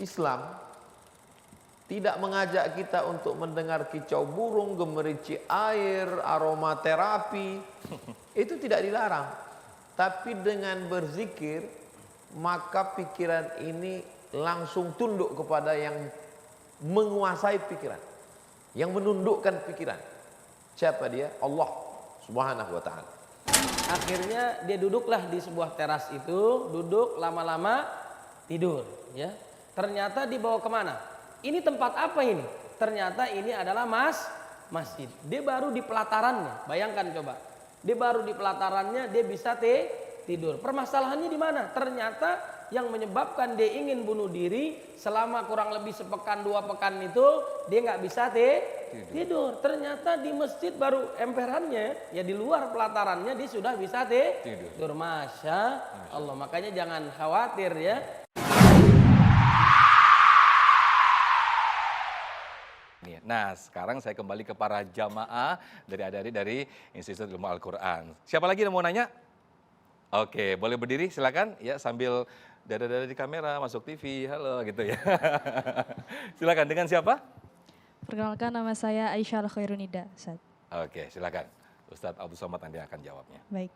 Islam tidak mengajak kita untuk mendengar kicau burung, gemericik air, aromaterapi. Itu tidak dilarang. Tapi dengan berzikir, maka pikiran ini langsung tunduk kepada yang menguasai pikiran, yang menundukkan pikiran. Siapa dia? Allah Subhanahu wa ta'ala. Akhirnya dia duduklah di sebuah teras itu, duduk lama-lama tidur, ya. Ternyata dibawa kemana? Ini tempat apa ini? Ternyata ini adalah masjid. Dia baru di pelatarannya, bayangkan coba. Dia baru di pelatarannya, dia bisa tidur. Permasalahannya di mana? Ternyata yang menyebabkan dia ingin bunuh diri selama kurang lebih sepekan 2 pekan itu dia nggak bisa tidur. Ternyata di masjid baru emperannya, ya di luar pelatarannya dia sudah bisa tidur. Masya Allah. Makanya jangan khawatir ya. Nah, sekarang saya kembali ke para jamaah dari adik-adik dari Institut Ilmu Al-Quran. Siapa lagi yang mau nanya? Oke, boleh berdiri silakan ya sambil dada-dada di kamera, masuk TV, halo gitu ya. Silakan, dengan siapa? Perkenalkan, nama saya Aisyah Al-Khairunida, Ustaz. Oke, silakan. Ustadz Abdul Somad nanti akan jawabnya. Baik.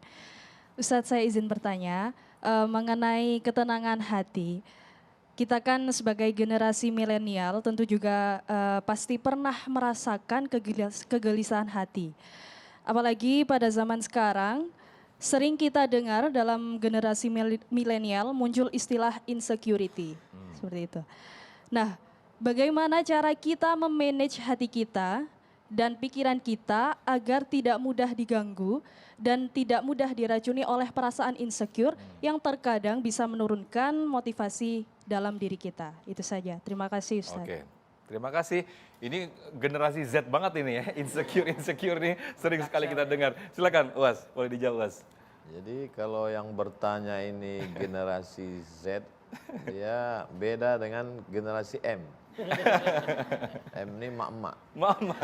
Ustadz, saya izin bertanya mengenai ketenangan hati. Kita kan sebagai generasi milenial tentu juga pasti pernah merasakan kegelisahan hati. Apalagi pada zaman sekarang, sering kita dengar dalam generasi milenial muncul istilah insecurity, seperti itu. Nah, bagaimana cara kita memanage hati kita dan pikiran kita agar tidak mudah diganggu dan tidak mudah diracuni oleh perasaan insecure yang terkadang bisa menurunkan motivasi dalam diri kita. Itu saja. Terima kasih, Ustaz. Oke, terima kasih. Ini generasi Z banget ini ya, insecure nih sering sekali kita dengar. Silakan, Uas, boleh dijawab, Uas. Jadi kalau yang bertanya ini generasi Z, dia beda dengan generasi M. M ini mak-mak. Mama,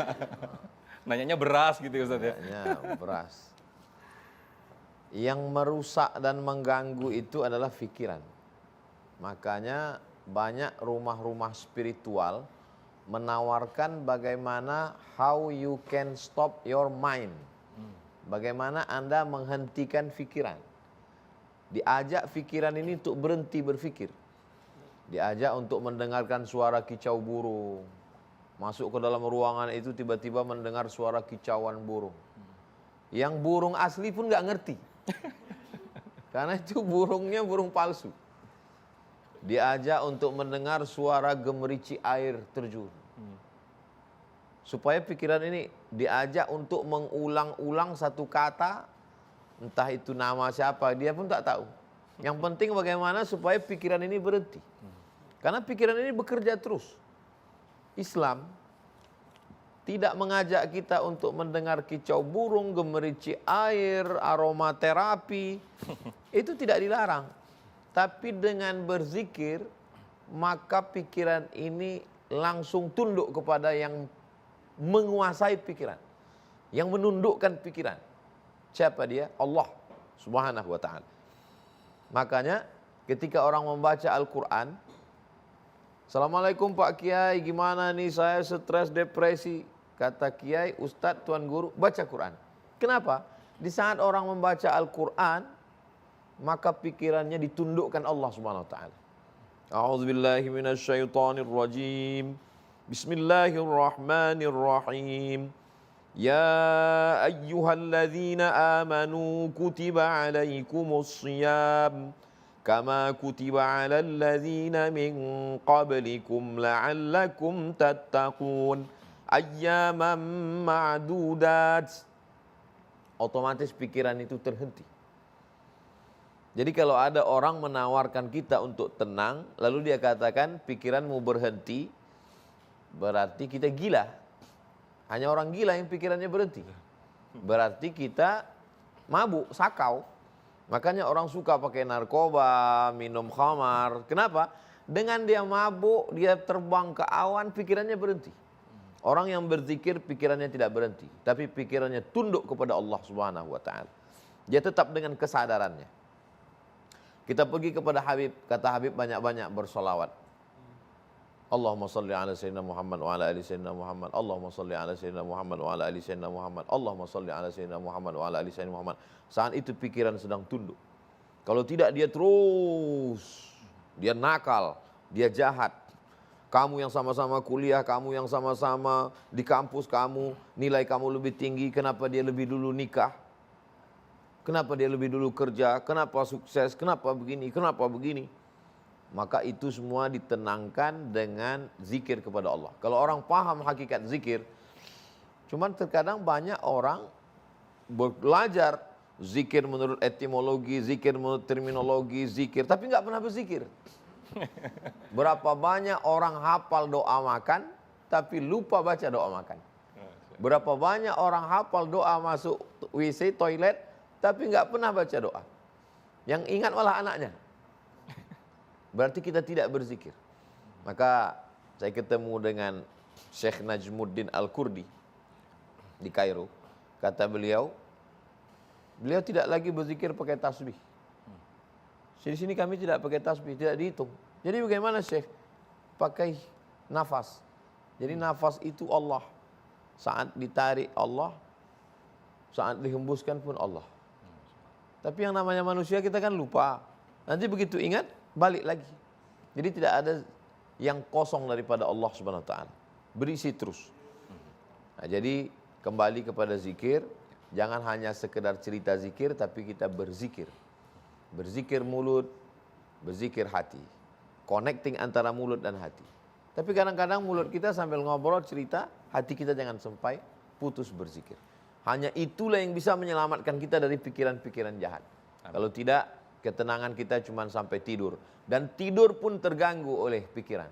nanyanya beras gitu ya, Ustaz ya. Nanyanya beras. Yang merusak dan mengganggu itu adalah pikiran. Makanya banyak rumah-rumah spiritual menawarkan bagaimana how you can stop your mind. Bagaimana Anda menghentikan pikiran. Diajak pikiran ini untuk berhenti berpikir. Diajak untuk mendengarkan suara kicau burung. Masuk ke dalam ruangan itu tiba-tiba mendengar suara kicauan burung. Yang burung asli pun nggak ngerti. Karena itu burungnya burung palsu. Diajak untuk mendengar suara gemericik air terjun. Supaya pikiran ini diajak untuk mengulang-ulang satu kata, entah itu nama siapa, dia pun tak tahu. Yang penting bagaimana supaya pikiran ini berhenti. Karena pikiran ini bekerja terus. Islam tidak mengajak kita untuk mendengar kicau burung, gemericik air, aromaterapi. Itu tidak dilarang. Tapi dengan berzikir, maka pikiran ini langsung tunduk kepada yang menguasai pikiran, yang menundukkan pikiran. Siapa dia? Allah Subhanahu wa ta'ala. Makanya ketika orang membaca Al-Quran, Assalamualaikum Pak Kiai, gimana nih saya stres, depresi. Kata Kiai, Ustadz, Tuan Guru, baca Quran. Kenapa? Di saat orang membaca Al-Quran, maka pikirannya ditundukkan Allah Subhanahu wa ta'ala. A'udzubillahi minasyaitonirrajim. Bismillahirrahmanirrahim. Ya ayyuhalladzina amanu kutiba alaikumus siyam kama kutiba alal ladzina min qablikum la'allakum tattaqun ayyaman ma'dudat. Otomatis pikiran itu terhenti. Jadi kalau ada orang menawarkan kita untuk tenang, lalu dia katakan pikiranmu berhenti, berarti kita gila. Hanya orang gila yang pikirannya berhenti. Berarti kita mabuk, sakau. Makanya orang suka pakai narkoba, minum khamar. Kenapa? Dengan dia mabuk, dia terbang ke awan, pikirannya berhenti. Orang yang berzikir pikirannya tidak berhenti, tapi pikirannya tunduk kepada Allah Subhanahu wa ta'ala. Dia tetap dengan kesadarannya. Kita pergi kepada Habib, kata Habib banyak-banyak bersolawat. Allahumma salli ala sayyidina Muhammad wa ala ali sayyidina Muhammad. Allahumma salli ala sayyidina Muhammad wa ala ali sayyidina Muhammad. Allahumma salli ala sayyidina Muhammad wa ala ali sayyidina Muhammad. Saat itu pikiran sedang tunduk. Kalau tidak dia terus, dia nakal, dia jahat. Kamu yang sama-sama kuliah, kamu yang sama-sama di kampus, kamu nilai kamu lebih tinggi, kenapa dia lebih dulu nikah? Kenapa dia lebih dulu kerja? Kenapa sukses? Kenapa begini? Maka itu semua ditenangkan dengan zikir kepada Allah. Kalau orang paham hakikat zikir, cuman terkadang banyak orang belajar zikir menurut etimologi, zikir menurut terminologi, zikir, tapi nggak pernah berzikir. Berapa banyak orang hafal doa makan, tapi lupa baca doa makan. Berapa banyak orang hafal doa masuk WC, toilet, tapi nggak pernah baca doa. Yang ingat malah anaknya. Berarti kita tidak berzikir. Maka saya ketemu dengan Syekh Najmuddin Al-Kurdi di Kairo. Kata beliau tidak lagi berzikir pakai tasbih. Di sini kami tidak pakai tasbih, tidak dihitung. Jadi bagaimana Syekh? Pakai nafas. Jadi nafas itu Allah. Saat ditarik Allah, saat dihembuskan pun Allah. Tapi yang namanya manusia kita kan lupa. Nanti begitu ingat, balik lagi. Jadi tidak ada yang kosong daripada Allah Subhanahu wa taala. Berisi terus. Nah, jadi kembali kepada zikir, jangan hanya sekedar cerita zikir tapi kita berzikir. Berzikir mulut, berzikir hati. Connecting antara mulut dan hati. Tapi kadang-kadang mulut kita sambil ngobrol cerita, hati kita jangan sampai putus berzikir. Hanya itulah yang bisa menyelamatkan kita dari pikiran-pikiran jahat. Kalau tidak, ketenangan kita cuma sampai tidur. Dan tidur pun terganggu oleh pikiran.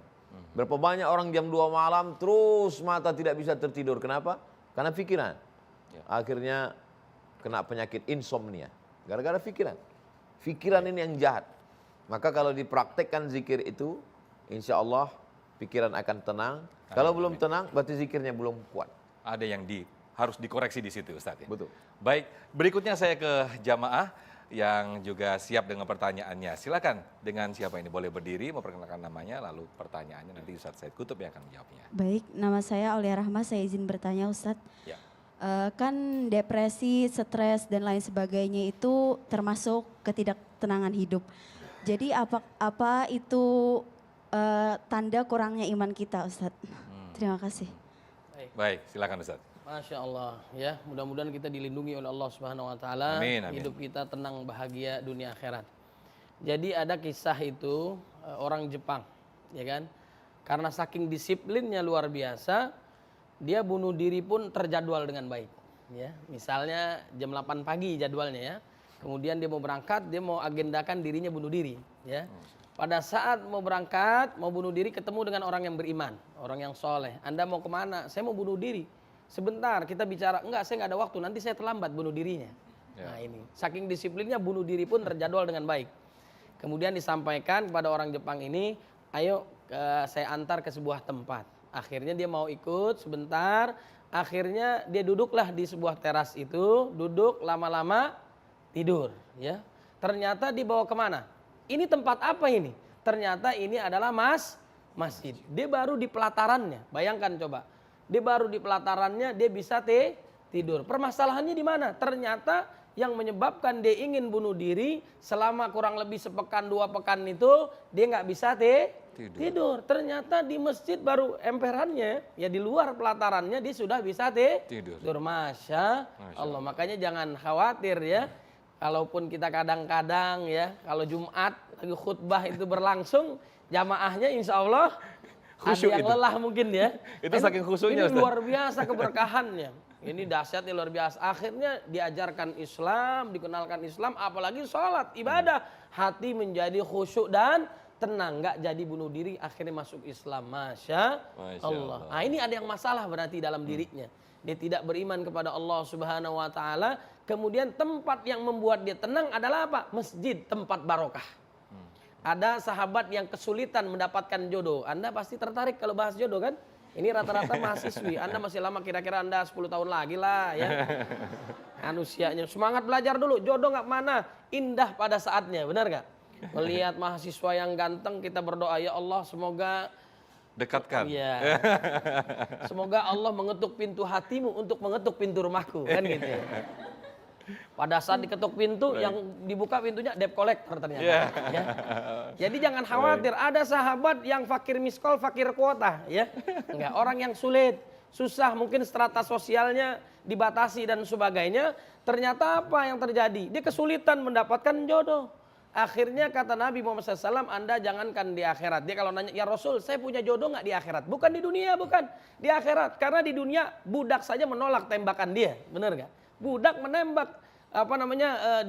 Berapa banyak orang jam 2 malam terus mata tidak bisa tertidur. Kenapa? Karena pikiran. Akhirnya kena penyakit insomnia. Gara-gara pikiran. Pikiran ini yang jahat. Maka kalau dipraktekkan zikir itu, insya Allah pikiran akan tenang. Kalau belum tenang, berarti zikirnya belum kuat. Ada yang harus dikoreksi di situ, Ustaz. Ya? Betul. Baik, berikutnya saya ke jamaah yang juga siap dengan pertanyaannya. Silakan, dengan siapa ini? Boleh berdiri, memperkenalkan namanya, lalu pertanyaannya nanti Ustaz Said Kutub yang akan menjawabnya. Baik, nama saya Aulia Rahma, saya izin bertanya Ustadz. Ya. Kan depresi, stres dan lain sebagainya itu termasuk ketidaktenangan hidup. Jadi apa itu tanda kurangnya iman kita Ustadz? Terima kasih. Baik, silakan Ustaz. Masya Allah, ya mudah-mudahan kita dilindungi oleh Allah Subhanahu Wa Taala. Amin, amin. Hidup kita tenang, bahagia dunia akhirat. Jadi ada kisah itu orang Jepang, ya kan? Karena saking disiplinnya luar biasa, dia bunuh diri pun terjadwal dengan baik. Ya, misalnya jam 8 pagi jadwalnya ya. Kemudian dia mau berangkat, dia mau agendakan dirinya bunuh diri. Ya. Pada saat mau berangkat, mau bunuh diri ketemu dengan orang yang beriman, orang yang soleh. Anda mau kemana? Saya mau bunuh diri. Sebentar kita bicara, enggak saya nggak ada waktu, nanti saya terlambat bunuh dirinya. Ya. Nah ini, saking disiplinnya bunuh diri pun terjadwal dengan baik. Kemudian disampaikan kepada orang Jepang ini, ayo saya antar ke sebuah tempat. Akhirnya dia mau ikut sebentar, akhirnya dia duduklah di sebuah teras itu, duduk lama-lama tidur. Ya. Ternyata dibawa kemana? Ini tempat apa ini? Ternyata ini adalah masjid. Dia baru di pelatarannya, bayangkan coba. Dia baru di pelatarannya, dia bisa tidur. Permasalahannya di mana? Ternyata yang menyebabkan dia ingin bunuh diri selama kurang lebih sepekan 2 pekan itu dia nggak bisa tidur. Ternyata di masjid baru emperannya, ya di luar pelatarannya dia sudah bisa tidur. Masya Allah. Makanya jangan khawatir ya. Kalaupun kita kadang-kadang ya, kalau Jumat lagi khutbah itu berlangsung, jamaahnya insya Allah khusyuk ada yang lelah mungkin ya. Itu saking khusyuknya Ini luar biasa keberkahannya. Ini dahsyatnya luar biasa. Akhirnya diajarkan Islam, dikenalkan Islam, apalagi sholat, ibadah. Hati menjadi khusyuk dan tenang, nggak jadi bunuh diri, akhirnya masuk Islam. Masya Allah. Nah ini ada yang masalah berarti dalam dirinya. Dia tidak beriman kepada Allah Subhanahu Wa Taala. Kemudian tempat yang membuat dia tenang adalah apa? Masjid, tempat barokah. Ada sahabat yang kesulitan mendapatkan jodoh. Anda pasti tertarik kalau bahas jodoh kan? Ini rata-rata mahasiswi. Anda masih lama, kira-kira Anda 10 tahun lagi lah ya. Usianya. Semangat belajar dulu. Jodoh nggak mana? Indah pada saatnya. Benar nggak? Melihat mahasiswa yang ganteng, kita berdoa, ya Allah semoga Dekatkan. Iya. Semoga Allah mengetuk pintu hatimu untuk mengetuk pintu rumahku, kan gitu ya. Pada saat diketuk pintu, yang dibuka pintunya debt collector ternyata. Iya. Ya. Jadi jangan khawatir, ada sahabat yang fakir miskol, fakir kuota, ya. Enggak, orang yang sulit, susah, mungkin strata sosialnya dibatasi dan sebagainya. Ternyata apa yang terjadi? Dia kesulitan mendapatkan jodoh. Akhirnya kata Nabi Muhammad SAW, Anda jangankan di akhirat. Dia kalau nanya, ya Rasul, saya punya jodoh nggak di akhirat? Bukan di dunia, bukan. Di akhirat. Karena di dunia budak saja menolak tembakan dia. Benar nggak? Budak menembak,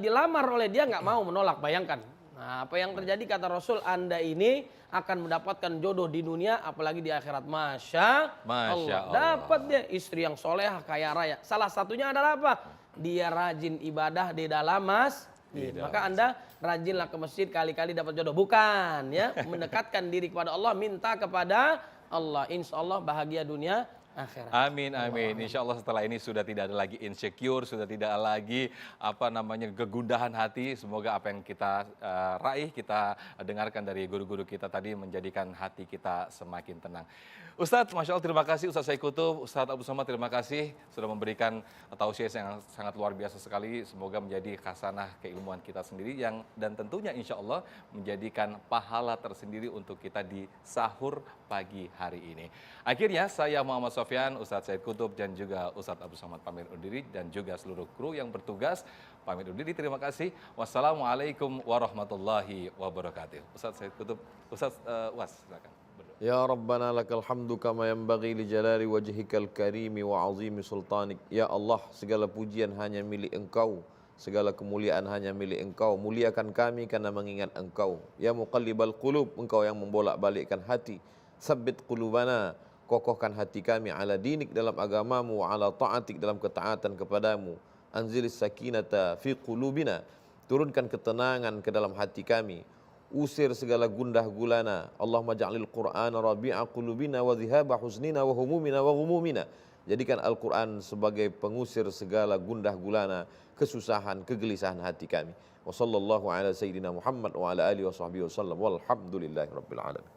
dilamar oleh dia nggak mau menolak. Bayangkan. Nah, apa yang terjadi kata Rasul, Anda ini akan mendapatkan jodoh di dunia, apalagi di akhirat. Masya Allah. Dapat dia istri yang solehah, kaya raya. Salah satunya adalah apa? Dia rajin ibadah di dalam maka Anda rajinlah ke masjid, kali-kali dapat jodoh. Bukan, ya, mendekatkan diri kepada Allah, minta kepada Allah. Insya Allah bahagia dunia akhirat. Amin, amin. Insya Allah setelah ini sudah tidak ada lagi insecure, sudah tidak lagi kegundahan hati. Semoga apa yang kita raih, kita dengarkan dari guru-guru kita tadi menjadikan hati kita semakin tenang. Ustadz, Masya Allah, terima kasih Ustadz Said Qutub, Ustadz Abu Somad, terima kasih sudah memberikan tausiah yang sangat luar biasa sekali. Semoga menjadi khasanah keilmuan kita sendiri dan tentunya insya Allah menjadikan pahala tersendiri untuk kita di sahur pagi hari ini. Akhirnya saya Muhammad Sofyan, Ustadz Said Qutub dan juga Ustadz Abu Somad pamit undur diri dan juga seluruh kru yang bertugas pamit undur diri. Terima kasih. Wassalamualaikum warahmatullahi wabarakatuh. Ustadz Said Qutub, Ustadz Was, silakan. Ya Rabbana lakal hamdu kama yanbaghi li jalali wajhikal karimi wa azimi sultanik. Ya Allah, segala pujian hanya milik Engkau, segala kemuliaan hanya milik Engkau. Muliakan kami karena mengingat Engkau. Ya muqallibal qulub, Engkau yang membolak-balikkan hati. Sabbit qulubana, kokohkan hati kami ala dinik dalam agamamu, wa ala ta'atik dalam ketaatan kepadamu. Anzilis sakinata fi qulubina, turunkan ketenangan ke dalam hati kami. Usir segala gundah gulana. Allahumma ja'alil Qur'ana rabi'a qulubina wa dhihaba husnina wa humumina wa humumina. Jadikan Al-Quran sebagai pengusir segala gundah gulana, kesusahan, kegelisahan hati kami. Wa sallallahu ala sayyidina Muhammad wa ala alihi wa sahbihi wa sallam. Walhamdulillahi rabbil alamin.